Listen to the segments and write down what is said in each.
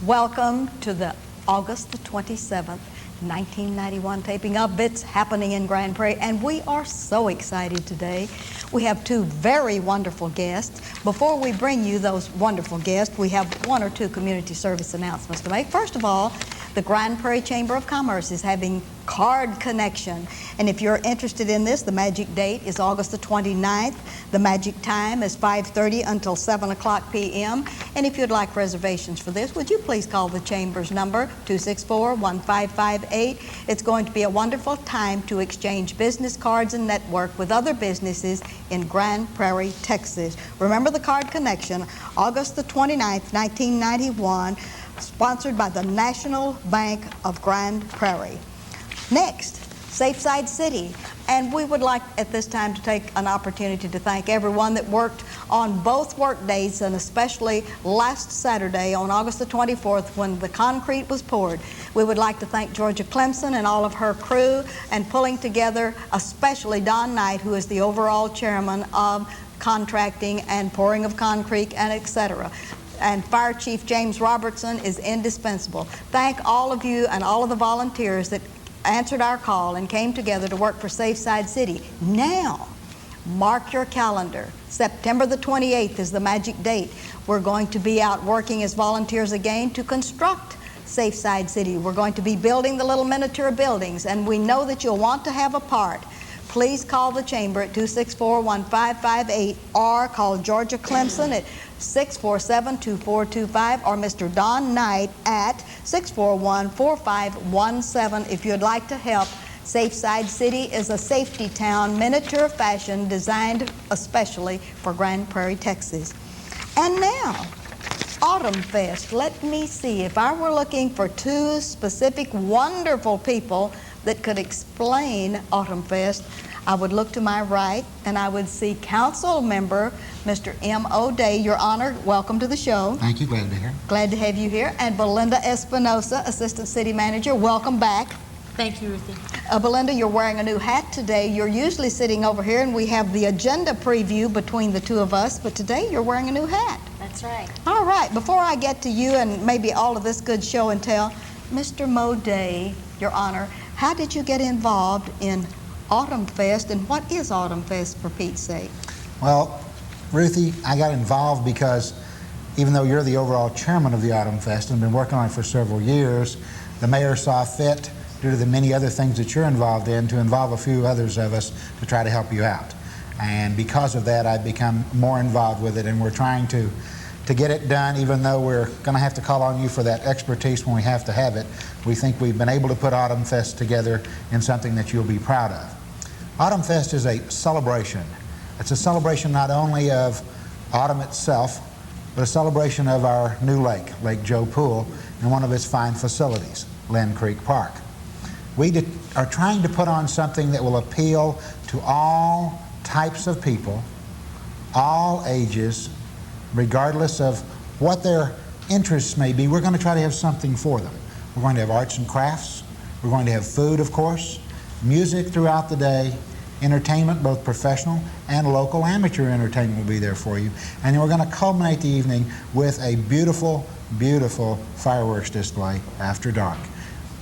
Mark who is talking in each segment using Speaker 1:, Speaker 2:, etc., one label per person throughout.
Speaker 1: Welcome to the August the 27th, 1991 taping of It's Happening in Grand Prairie, and we are so excited today. We have two very wonderful guests. Before we bring you those wonderful guests, we have one or two community service announcements to make. First of all, the Grand Prairie Chamber of Commerce is having Card Connection. And if you're interested in this, the magic date is August the 29th. The magic time is 5:30 until 7 o'clock p.m. And if you'd like reservations for this, would you please call the Chamber's number, 264-1558. It's going to be a wonderful time to exchange business cards and network with other businesses in Grand Prairie, Texas. Remember the Card Connection, August the 29th, 1991, sponsored by the National Bank of Grand Prairie. Next, Safeside City. And we would like at this time to take an opportunity to thank everyone that worked on both work days, and especially last Saturday on August the 24th when the concrete was poured. We would like to thank Georgia Clemson and all of her crew and pulling together, especially Don Knight, who is the overall chairman of contracting and pouring of concrete and etc. And Fire Chief James Robertson is indispensable. Thank all of you and all of the volunteers that answered our call and came together to work for Safeside City. Now, mark your calendar. September the 28th is the magic date. We're going to be out working as volunteers again to construct Safeside City. We're going to be building the little miniature buildings, and we know that you'll want to have a part. Please call the Chamber at 264-1558 or call Georgia Clemson at 647-2425 or Mr. Don Knight at 641-4517 if you'd like to help. Safeside City is a safety town, miniature fashion designed especially for Grand Prairie, Texas. And now, Autumn Fest. Let me see, if I were looking for two specific wonderful people that could explain Autumn Fest, I would look to my right and I would see Council Member Mr. M. O'Day. Your Honor, welcome to the show.
Speaker 2: Thank you, glad to be here.
Speaker 1: Glad to have you here. And Belinda Espinosa, Assistant City Manager, welcome back.
Speaker 3: Thank you, Ruthie.
Speaker 1: Belinda, you're wearing a new hat today. You're usually sitting over here and we have the agenda preview between the two of us, but today you're wearing a new hat.
Speaker 3: That's right.
Speaker 1: All right, before I get to you and maybe all of this good show and tell, Mr. O'Day, Your Honor, how did you get involved in Autumn Fest, and what is Autumn Fest, for Pete's sake?
Speaker 2: Well, Ruthie, I got involved because even though you're the overall chairman of the Autumn Fest and been working on it for several years, the mayor saw fit, due to the many other things that you're involved in, to involve a few others of us to try to help you out. And because of that, I've become more involved with it, and we're trying to get it done, even though we're going to have to call on you for that expertise when we have to have it. We think we've been able to put Autumn Fest together in something that you'll be proud of. Autumn Fest is a celebration. It's a celebration not only of autumn itself, but a celebration of our new lake, Lake Joe Pool, and one of its fine facilities, Lynn Creek Park. We are trying to put on something that will appeal to all types of people, all ages, regardless of what their interests may be. We're going to try to have something for them. We're going to have arts and crafts. We're going to have food, of course, music throughout the day, entertainment, both professional and local amateur entertainment will be there for you. And then we're going to culminate the evening with a beautiful, beautiful fireworks display after dark.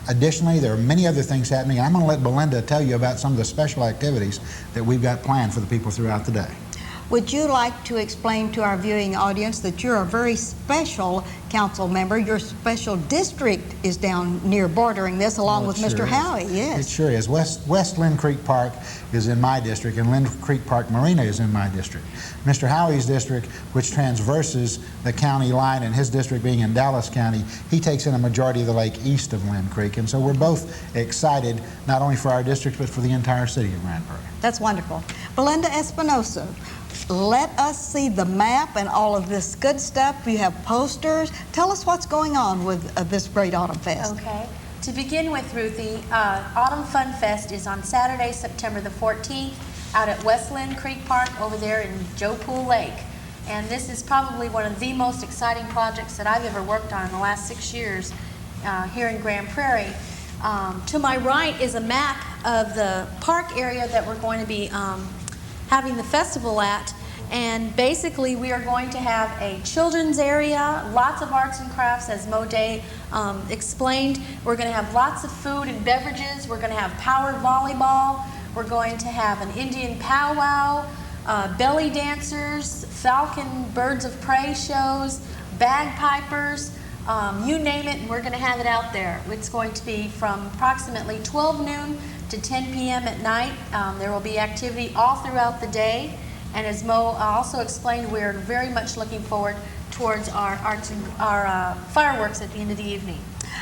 Speaker 2: Additionally, there are many other things happening. I'm going to let Belinda tell you about some of the special activities that we've got planned for the people throughout the day.
Speaker 1: Would you like to explain to our viewing audience that you're a very special council member? Your special district is down near bordering this, along with Mr. Howie. Yes.
Speaker 2: It sure is. West Lynn Creek Park is in my district, and Lynn Creek Park Marina is in my district. Mr. Howie's district, which transverses the county line, and his district being in Dallas County, he takes in a majority of the lake east of Lynn Creek. And so we're both excited, not only for our district, but for the entire city of Grand Prairie.
Speaker 1: That's wonderful. Belinda Espinosa, let us see the map and all of this good stuff. You have posters. Tell us what's going on with this great Autumn Fest.
Speaker 3: Okay. To begin with, Ruthie, Autumn Fun Fest is on Saturday, September the 14th, out at West Lynn Creek Park over there in Joe Pool Lake. And this is probably one of the most exciting projects that I've ever worked on in the last 6 years here in Grand Prairie. To my right is a map of the park area that we're going to be having the festival at, And basically, we are going to have a children's area, lots of arts and crafts, as Mo Day explained. We're going to have lots of food and beverages. We're going to have powered volleyball. We're going to have an Indian powwow, belly dancers, falcon birds of prey shows, bagpipers, you name it, and we're going to have it out there. It's going to be from approximately 12 noon to 10 p.m. at night. There will be activity all throughout the day. And as Mo also explained, we're very much looking forward towards our fireworks at the end of the evening.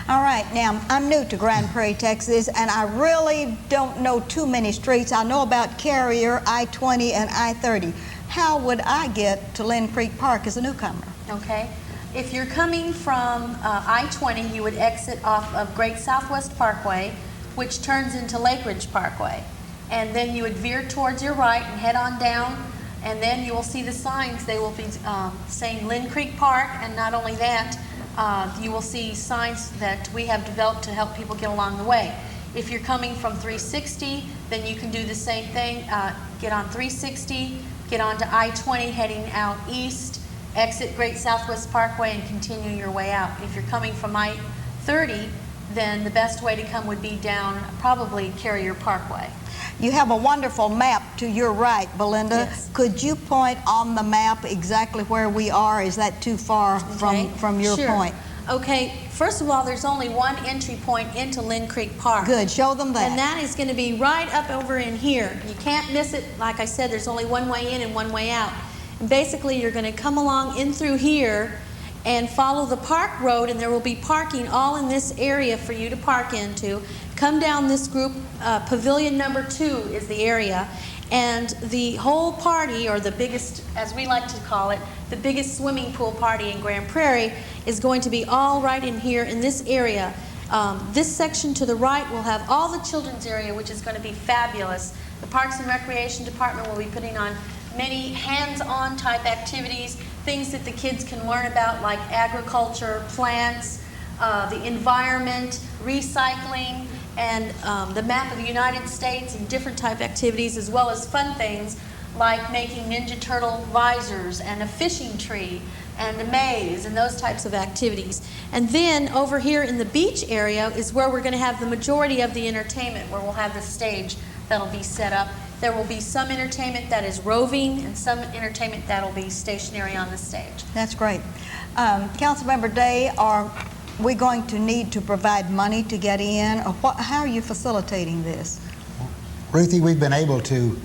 Speaker 1: All right, now I'm new to Grand Prairie, Texas, and I really don't know too many streets. I know about Carrier, I-20, and I-30. How would I get to Lynn Creek Park as a newcomer?
Speaker 3: Okay. If you're coming from I-20, you would exit off of Great Southwest Parkway, which turns into Lake Ridge Parkway. And then you would veer towards your right and head on down, and then you will see the signs. They will be saying Lynn Creek Park, and not only that, you will see signs that we have developed to help people get along the way. If you're coming from 360, then you can do the same thing. Get on 360, get onto I-20 heading out east, exit Great Southwest Parkway and continue your way out. If you're coming from I-30, then the best way to come would be down probably Carrier Parkway.
Speaker 1: You have a wonderful map to your right, Belinda.
Speaker 3: Yes.
Speaker 1: Could you point on the map exactly where we are? Is that too far from your
Speaker 3: Sure.
Speaker 1: point?
Speaker 3: Okay, first of all, there's only one entry point into Lynn Creek Park.
Speaker 1: Good, show them that.
Speaker 3: And that is going to be right up over in here. You can't miss it. Like I said, there's only one way in and one way out. And basically, you're going to come along in through here and follow the park road, and there will be parking all in this area for you to park into. Come down this group, pavilion number 2 is the area, and the whole party, or the biggest, as we like to call it, the biggest swimming pool party in Grand Prairie is going to be all right in here in this area. This section to the right will have all the children's area, which is going to be fabulous. The Parks and Recreation Department will be putting on many hands-on type activities, things that the kids can learn about, like agriculture, plants, the environment, recycling, and the map of the United States, and different type activities, as well as fun things like making Ninja Turtle visors and a fishing tree and a maze and those types of activities. And then over here in the beach area is where we're going to have the majority of the entertainment, where we'll have the stage that'll be set up. There will be some entertainment that is roving and some entertainment that'll be stationary on the stage.
Speaker 1: That's great. Councilmember Day, are we going to need to provide money to get in, or how are you facilitating this?
Speaker 2: Ruthie, we've been able to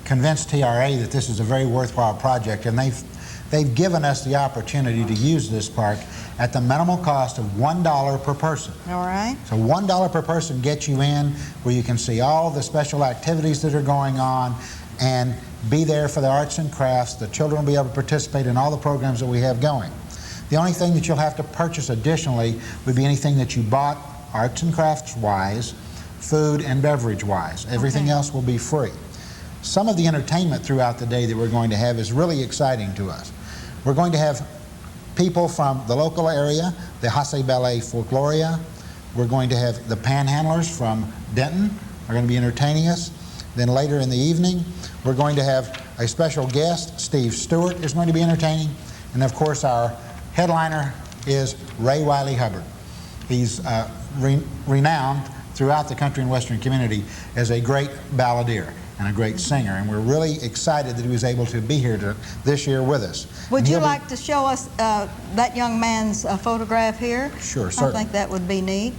Speaker 2: convince TRA that this is a very worthwhile project, and they've given us the opportunity to use this park at the minimal cost of $1 per person.
Speaker 1: All right.
Speaker 2: So $1 per person gets you in where you can see all the special activities that are going on and be there for the arts and crafts. The children will be able to participate in all the programs that we have going. The only thing that you'll have to purchase additionally would be anything that you bought arts and crafts wise, food and beverage wise. Everything else will be free. Some of the entertainment throughout the day that we're going to have is really exciting to us. We're going to have people from the local area, the Hasse Ballet Folkloria. We're going to have the Panhandlers from Denton are going to be entertaining us. Then later in the evening, we're going to have a special guest, Steve Stewart is going to be entertaining. And of course, our headliner is Ray Wiley Hubbard. He's renowned throughout the country and western community as a great balladeer and a great singer, and we're really excited that he was able to be here this year with us.
Speaker 1: Would you like to show us that young man's photograph here?
Speaker 2: Sure, certainly.
Speaker 1: I think that would be neat.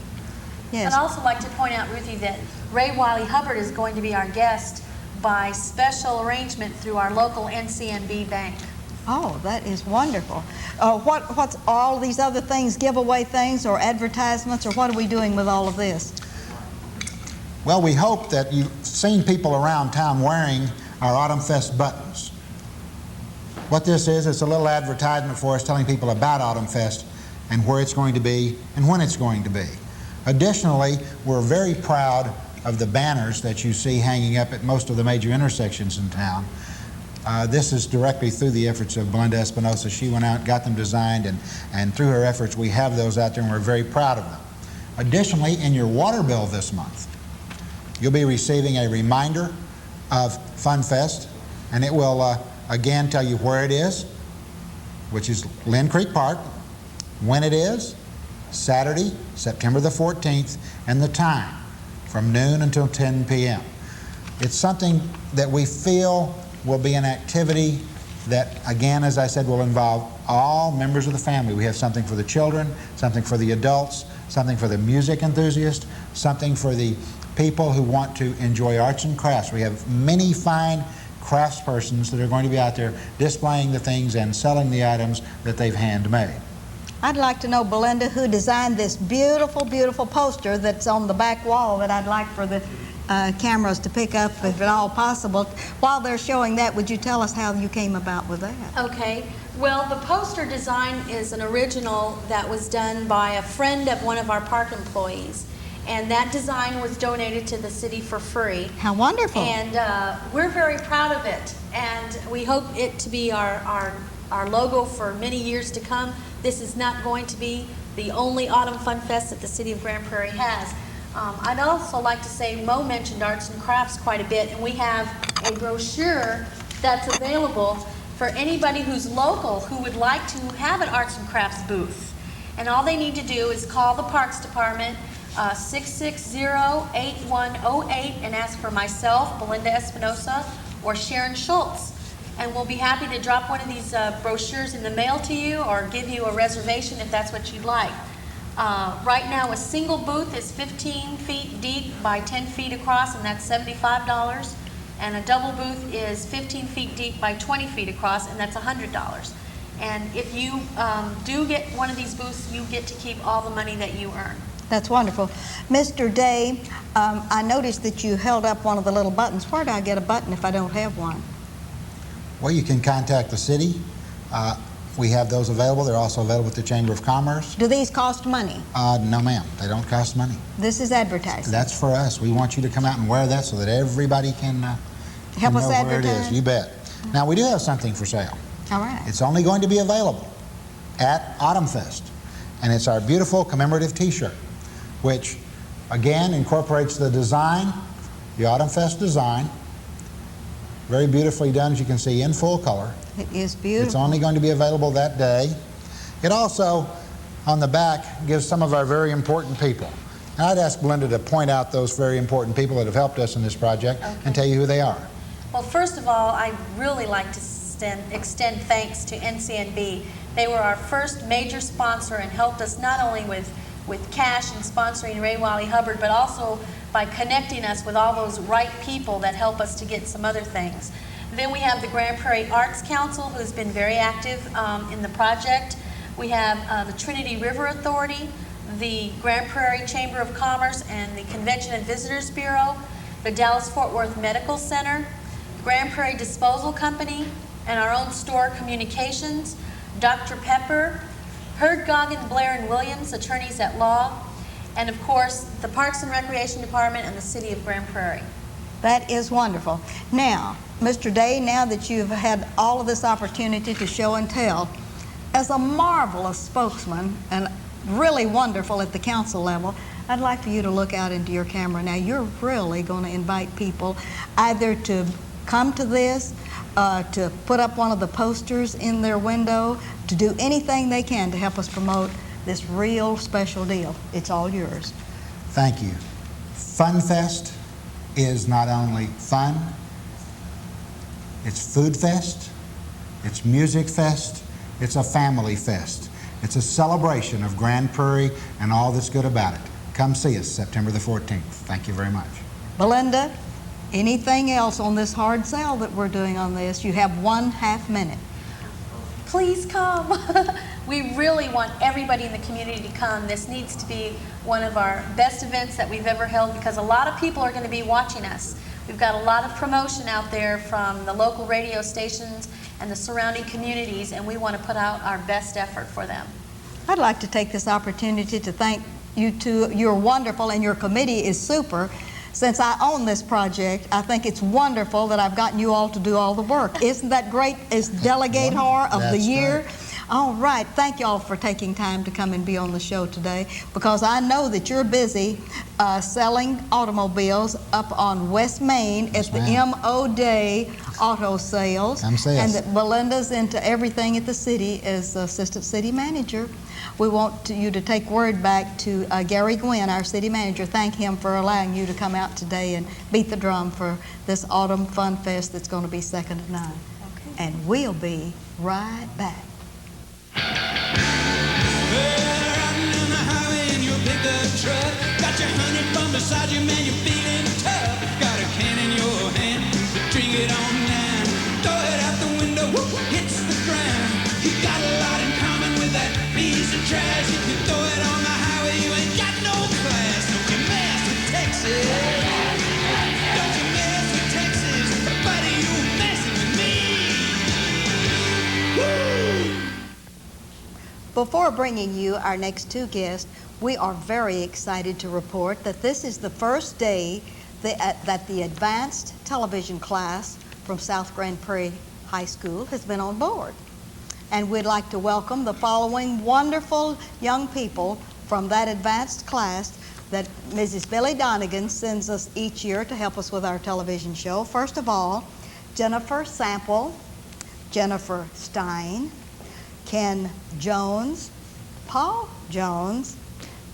Speaker 1: Yes.
Speaker 3: I'd also like to point out, Ruthie, that Ray Wiley Hubbard is going to be our guest by special arrangement through our local NCMB bank.
Speaker 1: Oh, that is wonderful. What's all these other things, giveaway things or advertisements, or what are we doing with all of this?
Speaker 2: Well, we hope that you've seen people around town wearing our Autumn Fest buttons. What this is, it's a little advertisement for us telling people about Autumn Fest and where it's going to be and when it's going to be. Additionally, we're very proud of the banners that you see hanging up at most of the major intersections in town. This is directly through the efforts of Belinda Espinosa. She went out, got them designed, and through her efforts we have those out there and we're very proud of them. Additionally, in your water bill this month, you'll be receiving a reminder of Fun Fest, and it will again tell you where it is, which is Lynn Creek Park, when it is, Saturday, September the 14th, and the time, from noon until 10 p.m. It's something that we feel will be an activity that, again, as I said, will involve all members of the family. We have something for the children, something for the adults, something for the music enthusiast, something for the people who want to enjoy arts and crafts. We have many fine craftspersons that are going to be out there displaying the things and selling the items that they've handmade.
Speaker 1: I'd like to know, Belinda, who designed this beautiful, beautiful poster that's on the back wall that I'd like for the cameras to pick up, if at all possible. While they're showing that, would you tell us how you came about with that?
Speaker 3: Okay. Well, the poster design is an original that was done by a friend of one of our park employees. And that design was donated to the city for free.
Speaker 1: How wonderful.
Speaker 3: And we're very proud of it. And we hope it to be our logo for many years to come. This is not going to be the only Autumn Fun Fest that the city of Grand Prairie has. I'd also like to say Mo mentioned arts and crafts quite a bit, and we have a brochure that's available for anybody who's local who would like to have an arts and crafts booth. And all they need to do is call the Parks Department, 660-8108, and ask for myself, Belinda Espinosa, or Sharon Schultz. And we'll be happy to drop one of these brochures in the mail to you or give you a reservation if that's what you'd like. Right now, a single booth is 15 feet deep by 10 feet across, and that's $75. And a double booth is 15 feet deep by 20 feet across, and that's $100. And if you do get one of these booths, you get to keep all the money that you earn.
Speaker 1: That's wonderful. Mr. Day, I noticed that you held up one of the little buttons. Where do I get a button if I don't have one?
Speaker 2: Well, you can contact the city. We have those available. They're also available at the Chamber of Commerce.
Speaker 1: Do these cost money?
Speaker 2: No, ma'am. They don't cost money.
Speaker 1: This is advertising.
Speaker 2: That's for us. We want you to come out and wear that so that everybody can
Speaker 1: help us
Speaker 2: know where it
Speaker 1: advertise.
Speaker 2: is. You bet. Now, we do have something for sale.
Speaker 1: All right.
Speaker 2: It's only going to be available at Autumn Fest, and it's our beautiful commemorative T-shirt, which, again, incorporates the design, the Autumn Fest design, very beautifully done, as you can see, in full color.
Speaker 1: It is beautiful.
Speaker 2: It's only going to be available that day. It also, on the back, gives some of our very important people. And I'd ask Belinda to point out those very important people that have helped us in this project and tell you who they are.
Speaker 3: Well, first of all, I'd really like to extend thanks to NCNB. They were our first major sponsor and helped us not only with cash and sponsoring Ray Wiley Hubbard, but also by connecting us with all those right people that help us to get some other things. Then we have the Grand Prairie Arts Council, who's been very active in the project. We have the Trinity River Authority, the Grand Prairie Chamber of Commerce and the Convention and Visitors Bureau, the Dallas-Fort Worth Medical Center, Grand Prairie Disposal Company, and our own store, Communications, Dr. Pepper, Herd Goggin, Blair and Williams, attorneys at law, and of course, the Parks and Recreation Department and the City of Grand Prairie.
Speaker 1: That is wonderful. Now, Mr. Day, now that you've had all of this opportunity to show and tell, as a marvelous spokesman and really wonderful at the council level, I'd like for you to look out into your camera. Now, you're really going to invite people either to come to this, to put up one of the posters in their window, to do anything they can to help us promote this real special deal. It's all yours.
Speaker 2: Thank you. Fun Fest is not only fun, it's food fest, it's music fest, it's a family fest. It's a celebration of Grand Prairie and all that's good about it. Come see us September the 14th. Thank you very much.
Speaker 1: Belinda, anything else on this hard sell that we're doing on this? You have 1/2 minute.
Speaker 3: Please come. We really want everybody in the community to come. This needs to be one of our best events that we've ever held because a lot of people are going to be watching us. We've got a lot of promotion out there from the local radio stations and the surrounding communities, and we want to put out our best effort for them.
Speaker 1: I'd like to take this opportunity to thank you two. You're wonderful and your committee is super. Since I own this project, I think it's wonderful that I've gotten you all to do all the work. Isn't that great as Delegator of the Year? All right, thank y'all for taking time to come and be on the show today, because I know that you're busy selling automobiles up on West Main at the M.O. Day Auto Sales.
Speaker 2: Come see
Speaker 1: and
Speaker 2: us.
Speaker 1: that Belinda's into everything at the city as Assistant City Manager. We want you to take word back to Gary Gwynn, our city manager. Thank him for allowing you to come out today and beat the drum for this Autumn Fun Fest that's going to be second to none.
Speaker 3: Okay.
Speaker 1: And we'll be right back.
Speaker 4: Riding down the highway in your pickup truck, got your honey bun beside you, man, you're feeling tough. Got a can in your hand, drink it on down, throw it out the window, whoop, hits the ground. You got a lot in common with that piece of trash. If you throw it on the highway, you ain't got no class. Don't you mess with Texas. Don't you mess with Texas, buddy, you messing with me. Woo!
Speaker 1: Before bringing you our next two guests, we are very excited to report that this is the first day that the advanced television class from South Grand Prairie High School has been on board. And we'd like to welcome the following wonderful young people from that advanced class that Mrs. Billy Donegan sends us each year to help us with our television show. First of all, Jennifer Sample, Jennifer Stein, Ken Jones, Paul Jones,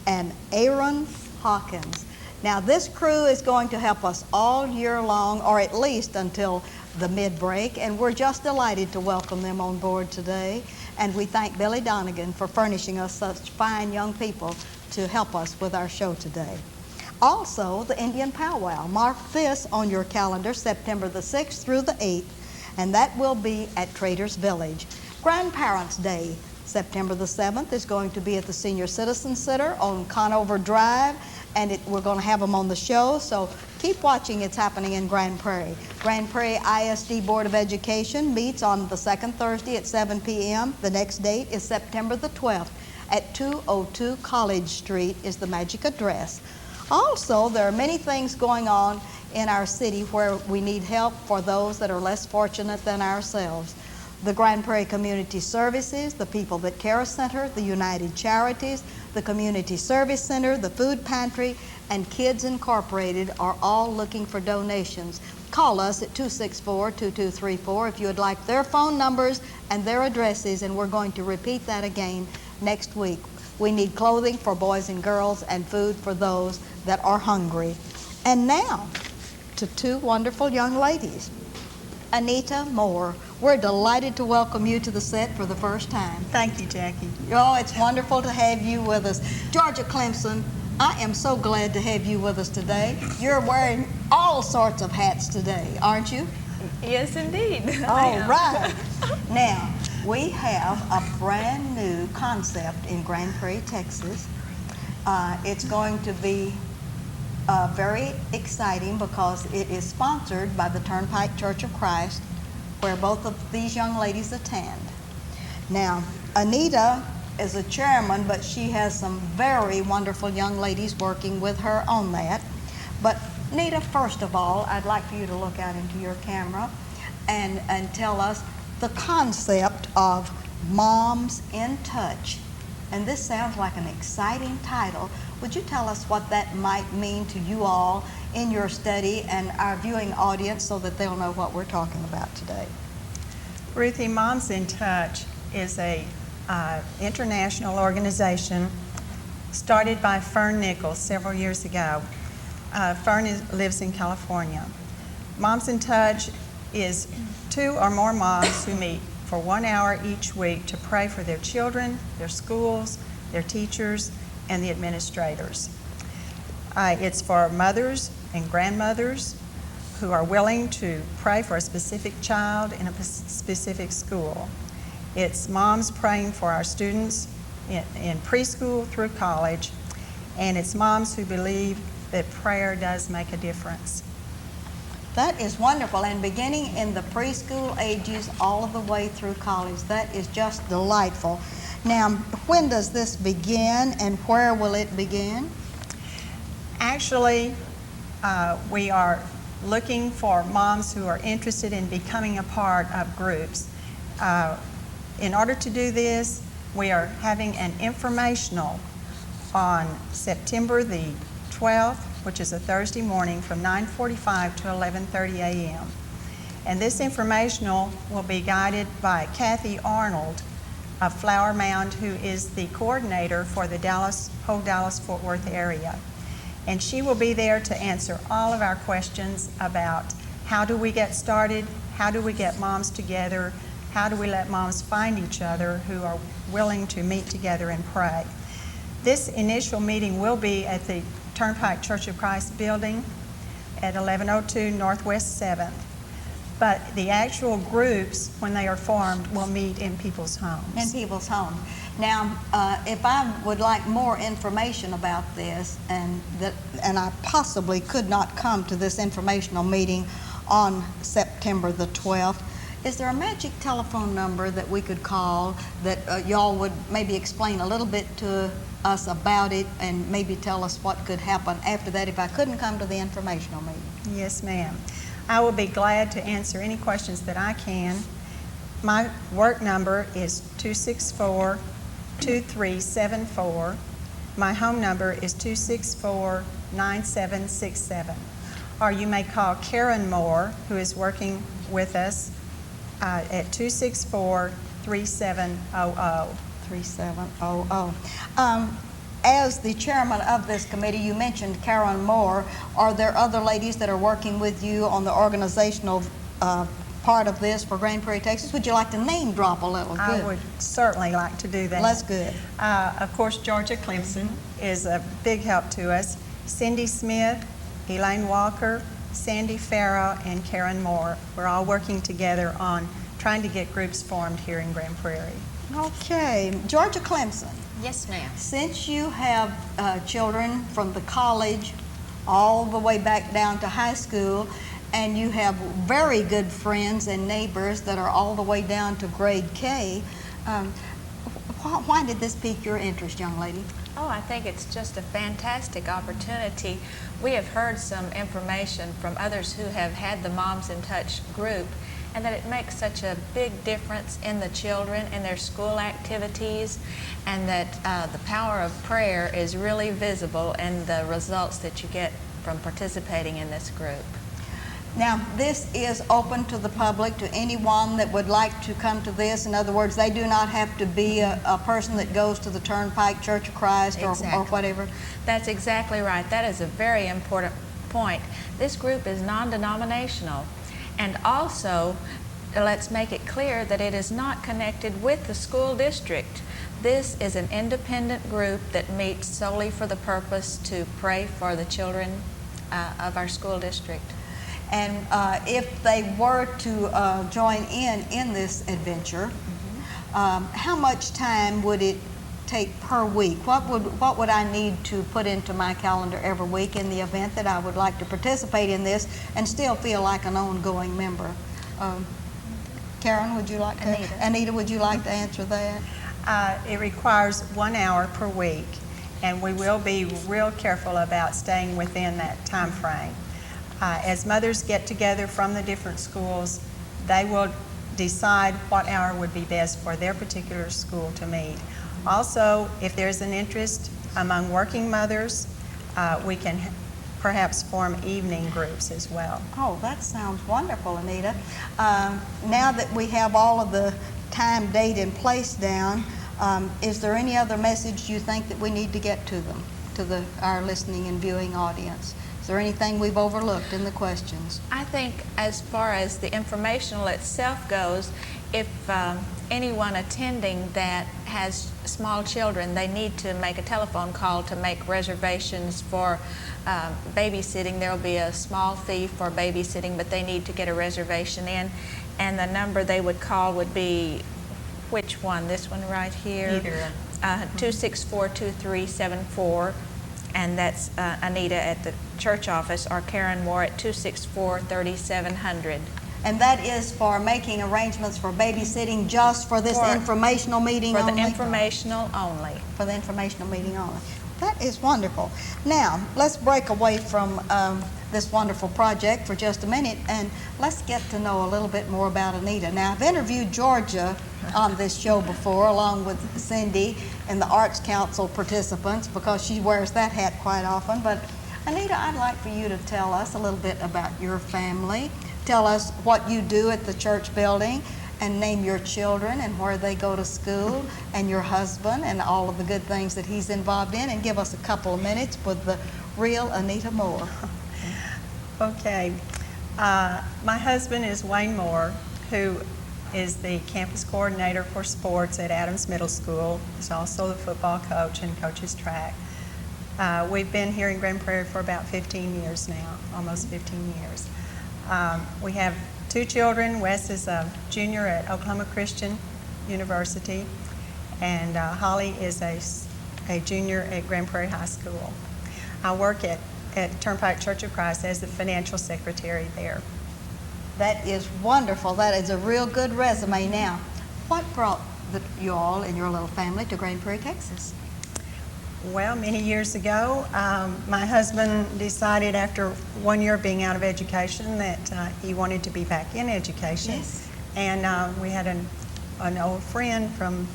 Speaker 1: and Aaron Hawkins. Now, this crew is going to help us all year long, or at least until the mid-break, and we're just delighted to welcome them on board today. And we thank Billy Donegan for furnishing us such fine young people to help us with our show today. Also, the Indian Powwow. Mark this on your calendar, September the 6th through the 8th, and that will be at Traders Village. Grandparents' Day, September the 7th, is going to be at the Senior Citizen Center on Conover Drive, and we're going to have them on the show, so keep watching. It's happening in Grand Prairie. Grand Prairie ISD Board of Education meets on the second Thursday at 7 p.m. The next date is September the 12th at 202 College Street is the magic address. Also, there are many things going on in our city where we need help for those that are less fortunate than ourselves. The Grand Prairie Community Services, the People That Care Center, the United Charities, the Community Service Center, the Food Pantry, and Kids Incorporated are all looking for donations. Call us at 264-2234 if you would like their phone numbers and their addresses, and we're going to repeat that again next week. We need clothing for boys and girls and food for those that are hungry. And now, to two wonderful young ladies. Anita Moore, we're delighted to welcome you to the set for the first time.
Speaker 5: Thank you, Jackie.
Speaker 1: Oh, it's wonderful to have you with us. Georgia Clemson, I am so glad to have you with us today. You're wearing all sorts of hats today, aren't you?
Speaker 5: Yes, indeed.
Speaker 1: All right. Now, we have a brand new concept in Grand Prairie, Texas. It's going to be very exciting because it is sponsored by the Turnpike Church of Christ, where both of these young ladies attend. Now, Anita is a chairman, but she has some very wonderful young ladies working with her on that. But Anita, first of all, I'd like for you to look out into your camera and tell us the concept of Moms in Touch. And this sounds like an exciting title. Would you tell us what that might mean to you all in your study and our viewing audience so that they'll know what we're talking about today?
Speaker 5: Ruthie, Moms in Touch is a international organization started by Fern Nichols several years ago. Fern lives in California. Moms in Touch is 2 or more moms who meet for 1 hour each week to pray for their children, their schools, their teachers, and the administrators. It's for mothers and grandmothers who are willing to pray for a specific child in a specific school. It's moms praying for our students in preschool through college, and it's moms who believe that prayer does make a difference.
Speaker 1: That is wonderful, and beginning in the preschool ages all the way through college, that is just delightful. Now, when does this begin and where will it begin?
Speaker 5: Actually, we are looking for moms who are interested in becoming a part of groups. In order to do this, we are having an informational on September the 12th, which is a Thursday morning, from 9:45 to 11:30 a.m. And this informational will be guided by Kathy Arnold of Flower Mound, who is the coordinator for the whole Dallas-Fort Worth area. And she will be there to answer all of our questions about how do we get started, how do we get moms together, how do we let moms find each other who are willing to meet together and pray. This initial meeting will be at the Turnpike Church of Christ building at 1102 Northwest 7th. But the actual groups, when they are formed, will meet in people's homes.
Speaker 1: In people's homes. Now, if I would like more information about this, and I possibly could not come to this informational meeting on September the 12th, is there a magic telephone number that we could call that y'all would maybe explain a little bit to us about it and maybe tell us what could happen after that if I couldn't come to the informational meeting?
Speaker 5: Yes, ma'am. I will be glad to answer any questions that I can. My work number is 264-2374. My home number is 264-9767. Or you may call Karen Moore, who is working with us, at 264-3700.
Speaker 1: 3700. As the chairman of this committee, you mentioned Karen Moore. Are there other ladies that are working with you on the organizational part of this for Grand Prairie, Texas? Would you like to name drop a little?
Speaker 5: I would certainly like to do that.
Speaker 1: That's good.
Speaker 5: Of course, Georgia Clemson is a big help to us. Cindy Smith, Elaine Walker, Sandy Farrow, and Karen Moore. We're all working together on trying to get groups formed here in Grand Prairie.
Speaker 1: Okay. Georgia Clemson.
Speaker 3: Yes, ma'am.
Speaker 1: Since you have children from the college all the way back down to high school, and you have very good friends and neighbors that are all the way down to grade K, why did this pique your interest, young lady?
Speaker 6: Oh, I think it's just a fantastic opportunity. We have heard some information from others who have had the Moms in Touch group, and that it makes such a big difference in the children and their school activities, and that the power of prayer is really visible in the results that you get from participating in this group.
Speaker 1: Now, this is open to the public, to anyone that would like to come to this. In other words, they do not have to be a person that goes to the Turnpike Church of Christ or whatever.
Speaker 6: That's exactly right. That is a very important point. This group is non-denominational, and also let's make it clear that it is not connected with the school district. This is an independent group that meets solely for the purpose to pray for the children of our school district.
Speaker 1: And if they were to join in this adventure, how much time would it take per week? What would I need to put into my calendar every week in the event that I would like to participate in this and still feel like an ongoing member? Karen, would you like to? Anita, would you like to answer that?
Speaker 5: It requires 1 hour per week, and we will be real careful about staying within that time frame. As mothers get together from the different schools, they will decide what hour would be best for their particular school to meet. Also, if there's an interest among working mothers, we can perhaps form evening groups as well.
Speaker 1: Oh, that sounds wonderful, Anita. Now that we have all of the time, date, and place down, is there any other message you think that we need to get to them, to our listening and viewing audience? Is there anything we've overlooked in the questions?
Speaker 6: I think as far as the informational itself goes, if anyone attending that has small children, they need to make a telephone call to make reservations for babysitting. There will be a small fee for babysitting, but they need to get a reservation in. And the number they would call would be, which one? This one right here?
Speaker 5: Either.
Speaker 6: 264-2374. And that's Anita at the church office, or Karen Moore at 264-3700.
Speaker 1: And that is for making arrangements for babysitting just for this informational meeting only?
Speaker 6: For the informational only.
Speaker 1: For the informational meeting only. That is wonderful. Now, let's break away from this wonderful project for just a minute, and let's get to know a little bit more about Anita. Now, I've interviewed Georgia on this show before, along with Cindy and the Arts Council participants, because she wears that hat quite often. But Anita, I'd like for you to tell us a little bit about your family. Tell us what you do at the church building, and name your children and where they go to school, and your husband and all of the good things that he's involved in, and give us a couple of minutes with the real Anita Moore.
Speaker 5: Okay. My husband is Wayne Moore, who is the campus coordinator for sports at Adams Middle School. He's also the football coach and coaches track. We've been here in Grand Prairie for about 15 years now, almost 15 years. We have 2 children. Wes is a junior at Oklahoma Christian University, and Holly is a junior at Grand Prairie High School. I work at Turnpike Church of Christ as the financial secretary there.
Speaker 1: That is wonderful. That is a real good resume. Now, what brought you all and your little family to Grand Prairie, Texas?
Speaker 5: Well, many years ago, my husband decided after 1 year being out of education that he wanted to be back in education.
Speaker 1: Yes.
Speaker 5: And we had an old friend from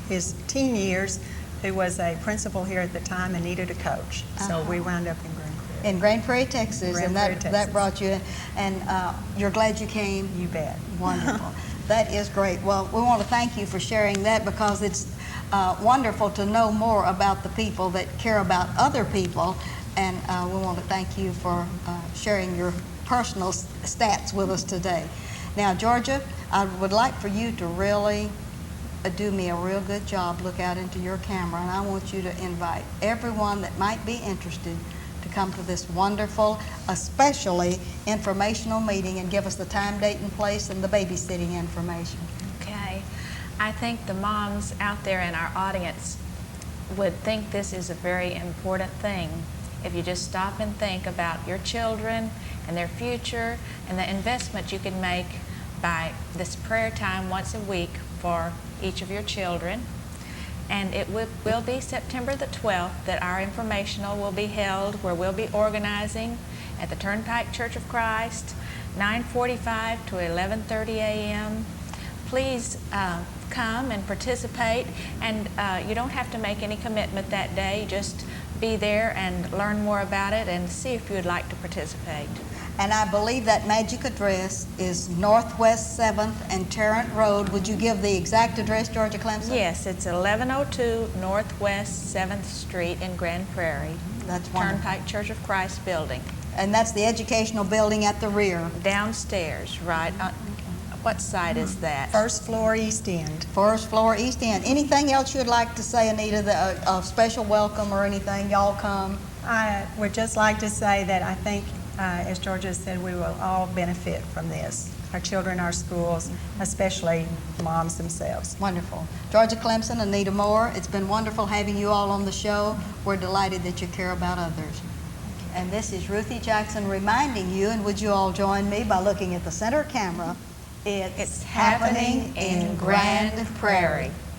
Speaker 5: his teen years who was a principal here at the time and needed a coach. So we wound up in Grand Prairie.
Speaker 1: In Grand Prairie, Texas,
Speaker 5: Grand
Speaker 1: and
Speaker 5: Prairie,
Speaker 1: that
Speaker 5: Texas.
Speaker 1: brought you in. And you're glad you came?
Speaker 5: You bet.
Speaker 1: Wonderful. That is great. Well, we want to thank you for sharing that, because it's wonderful to know more about the people that care about other people, and we want to thank you for sharing your personal stats with us today. Now, Georgia, I would like for you to really do me a real good job. Look out into your camera, and I want you to invite everyone that might be interested to come to this wonderful, especially informational meeting, and give us the time, date, and place, and the babysitting information.
Speaker 6: Okay. I think the moms out there in our audience would think this is a very important thing. If you just stop and think about your children and their future and the investment you can make by this prayer time once a week for each of your children. And it will be September the 12th that our informational will be held, where we'll be organizing at the Turnpike Church of Christ, 9:45 to 11:30 a.m. Please come and participate, and you don't have to make any commitment that day. Just be there and learn more about it and see if you would like to participate.
Speaker 1: And I believe that magic address is Northwest 7th and Tarrant Road. Would you give the exact address, Georgia Clemson?
Speaker 6: Yes, it's 1102 Northwest 7th Street in Grand Prairie.
Speaker 1: That's wonderful.
Speaker 6: Turnpike Church of Christ building.
Speaker 1: And that's the educational building at the rear.
Speaker 6: Downstairs, right? What side is that?
Speaker 5: First floor, East End.
Speaker 1: First floor, East End. Anything else you'd like to say, Anita, a special welcome or anything? Y'all come.
Speaker 5: I would just like to say that I think, as Georgia said, we will all benefit from this. Our children, our schools, especially moms themselves.
Speaker 1: Wonderful. Georgia Clemson, Anita Moore, it's been wonderful having you all on the show. We're delighted that you care about others. And this is Ruthie Jackson reminding you, and would you all join me by looking at the center camera? It's happening in Grand Prairie.